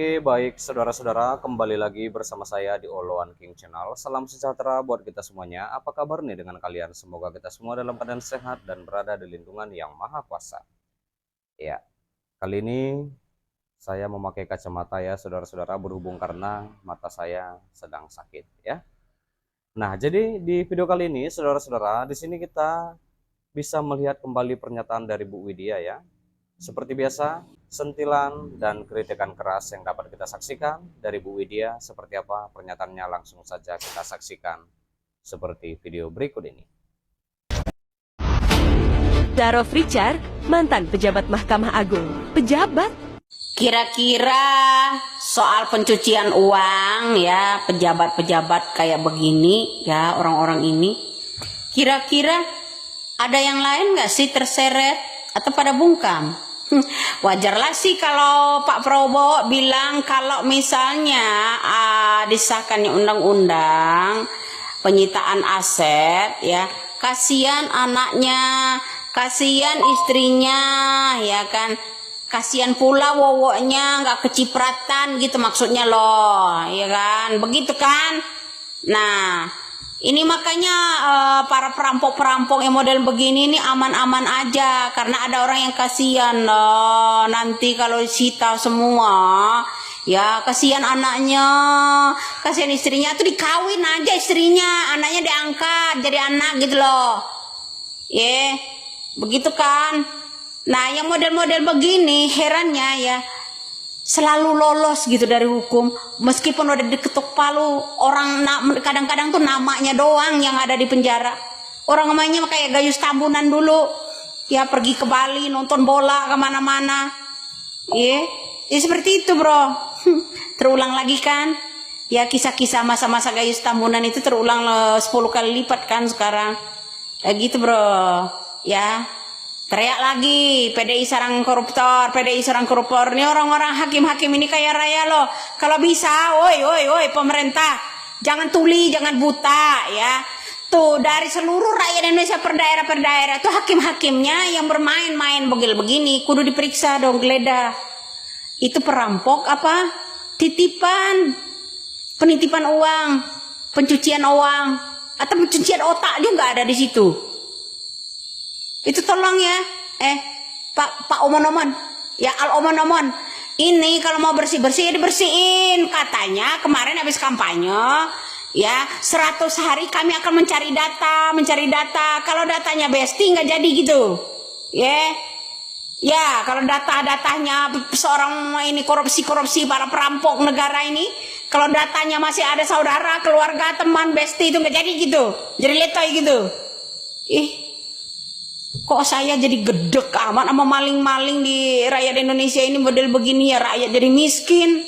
Oke, baik saudara-saudara, kembali lagi bersama saya di Oloan King Channel. Salam sejahtera buat kita semuanya. Apa kabar nih dengan kalian? Semoga kita semua dalam keadaan sehat dan berada di lindungan yang maha kuasa. Ya, kali ini saya memakai kacamata ya saudara-saudara, berhubung karena mata saya sedang sakit ya. Nah, jadi di video kali ini saudara-saudara, di sini kita bisa melihat kembali pernyataan dari Bu Widya ya. Seperti biasa, sentilan dan kritikan keras yang dapat kita saksikan dari Bu Widya seperti apa pernyataannya, langsung saja kita saksikan seperti video berikut ini. Darov Richard, mantan pejabat Mahkamah Agung. Pejabat? Kira-kira soal pencucian uang ya, pejabat-pejabat kayak begini ya, orang-orang ini, kira-kira ada yang lain nggak sih terseret atau pada bungkam? Wajarlah sih kalau Pak Prabowo bilang kalau misalnya disahkannya undang-undang penyitaan aset ya, kasihan anaknya, kasihan istrinya ya kan, kasihan pula wowoknya nggak kecipratan gitu maksudnya loh ya kan, begitu kan. Nah ini makanya para perampok-perampok yang model begini ini aman-aman aja, karena ada orang yang kasihan loh. Nanti kalau disita semua, ya kasihan anaknya, kasihan istrinya, tuh dikawin aja istrinya, anaknya diangkat jadi anak gitu loh. Ya, begitu kan. Nah yang model-model begini herannya ya, selalu lolos gitu dari hukum, meskipun udah diketuk palu. Orang kadang-kadang tuh namanya doang yang ada di penjara. Orang namanya kayak Gayus Tambunan dulu ya, pergi ke Bali nonton bola kemana-mana ya, seperti itu bro. Terulang lagi kan ya, kisah-kisah masa-masa Gayus Tambunan itu terulang 10 kali lipat kan sekarang kayak gitu bro ya. Teriak lagi, PDI serang koruptor, PDI serang koruptor. Ini orang-orang hakim-hakim ini kaya raya loh. Kalau bisa, woi pemerintah, jangan tuli, jangan buta ya. Tuh dari seluruh rakyat Indonesia per daerah tuh hakim-hakimnya yang bermain-main begini, kudu diperiksa dong, geledah. Itu perampok apa? Titipan, penitipan uang, pencucian uang, atau pencucian otak juga ada di situ. Itu tolong ya, Pak Omon-Omon, ya Al Omon-Omon, ini kalau mau bersih-bersih ya dibersihin. Katanya kemarin habis kampanye, ya 100 hari kami akan mencari data. Kalau datanya besti nggak jadi gitu, ya kalau data-datanya seorang ini korupsi para perampok negara ini, kalau datanya masih ada saudara, keluarga, teman, besti itu nggak jadi gitu, jadi letoy gitu. Kok saya jadi gedek amat sama maling-maling di rakyat Indonesia ini model begini ya, rakyat jadi miskin.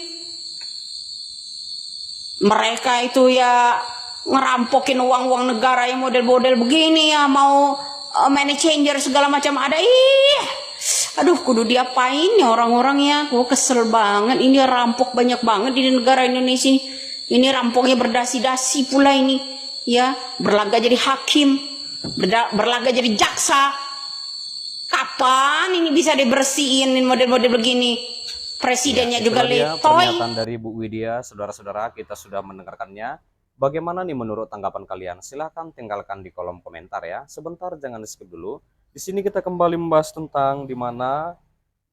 Mereka itu ya ngerampokin uang-uang negara yang model-model begini ya, mau money changer segala macam ada. Aduh kudu diapain ya orang-orang ya, gue kesel banget. Ini rampok banyak banget di negara Indonesia ini, rampoknya berdasi-dasi pula ini ya, berlaga jadi hakim, berlaga jadi jaksa. Kapan ini bisa dibersihin model-model begini? Presidennya Ya, juga dia letoy. pernyataan dari Bu Widya, saudara-saudara, kita sudah mendengarkannya. Bagaimana nih menurut tanggapan kalian? Silahkan tinggalkan di kolom komentar ya. Sebentar, jangan di skip dulu. Di sini kita kembali membahas tentang di mana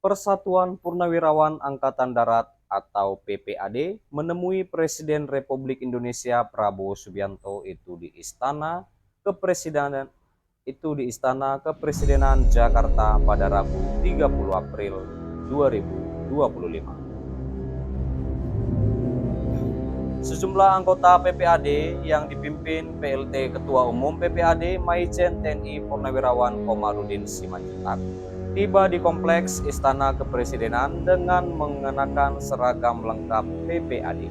Persatuan Purnawirawan Angkatan Darat atau PPAD menemui Presiden Republik Indonesia Prabowo Subianto itu di Istana Kepresidenan Jakarta pada Rabu 30 April 2025. Sejumlah anggota PPAD yang dipimpin PLT Ketua Umum PPAD Maijen TNI Purnawirawan Komarudin Simanjuntak tiba di kompleks Istana Kepresidenan dengan mengenakan seragam lengkap PPAD.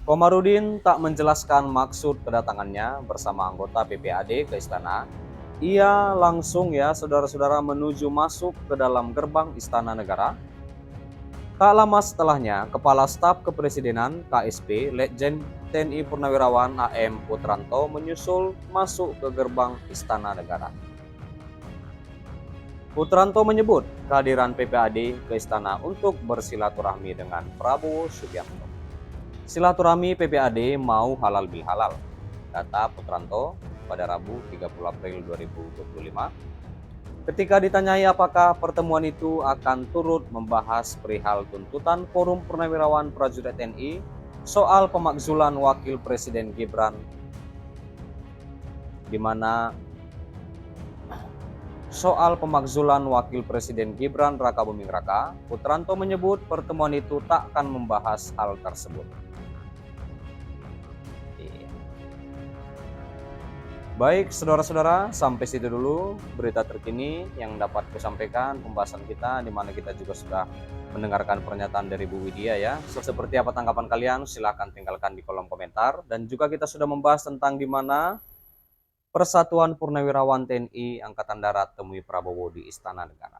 Komarudin tak menjelaskan maksud kedatangannya bersama anggota PPAD ke istana. Ia langsung ya saudara-saudara menuju masuk ke dalam gerbang Istana Negara. Tak lama setelahnya, Kepala Staf Kepresidenan KSP Letjen TNI Purnawirawan AM Putranto menyusul masuk ke gerbang Istana Negara. Putranto menyebut kehadiran PPAD ke istana untuk bersilaturahmi dengan Prabowo Subianto. Silaturahmi PPAD mau halal bil halal, kata Putranto pada Rabu 30 April 2025. Ketika ditanyai apakah pertemuan itu akan turut membahas perihal tuntutan Forum Purnawirawan Prajurit TNI soal pemakzulan Wakil Presiden Gibran, di mana soal pemakzulan Wakil Presiden Gibran Raka Buming Raka, Putranto menyebut pertemuan itu tak akan membahas hal tersebut. Baik, saudara-saudara, sampai situ dulu berita terkini yang dapat kusampaikan pembahasan kita, di mana kita juga sudah mendengarkan pernyataan dari Bu Widya ya. Seperti apa tanggapan kalian? Silahkan tinggalkan di kolom komentar. Dan juga kita sudah membahas tentang di mana Persatuan Purnawirawan TNI Angkatan Darat temui Prabowo di Istana Negara.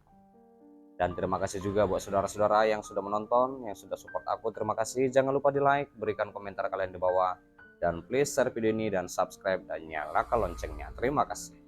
Dan terima kasih juga buat saudara-saudara yang sudah menonton, yang sudah support aku. Terima kasih. Jangan lupa di like, berikan komentar kalian di bawah. Dan please share video ini dan subscribe dan nyalakan loncengnya. Terima kasih.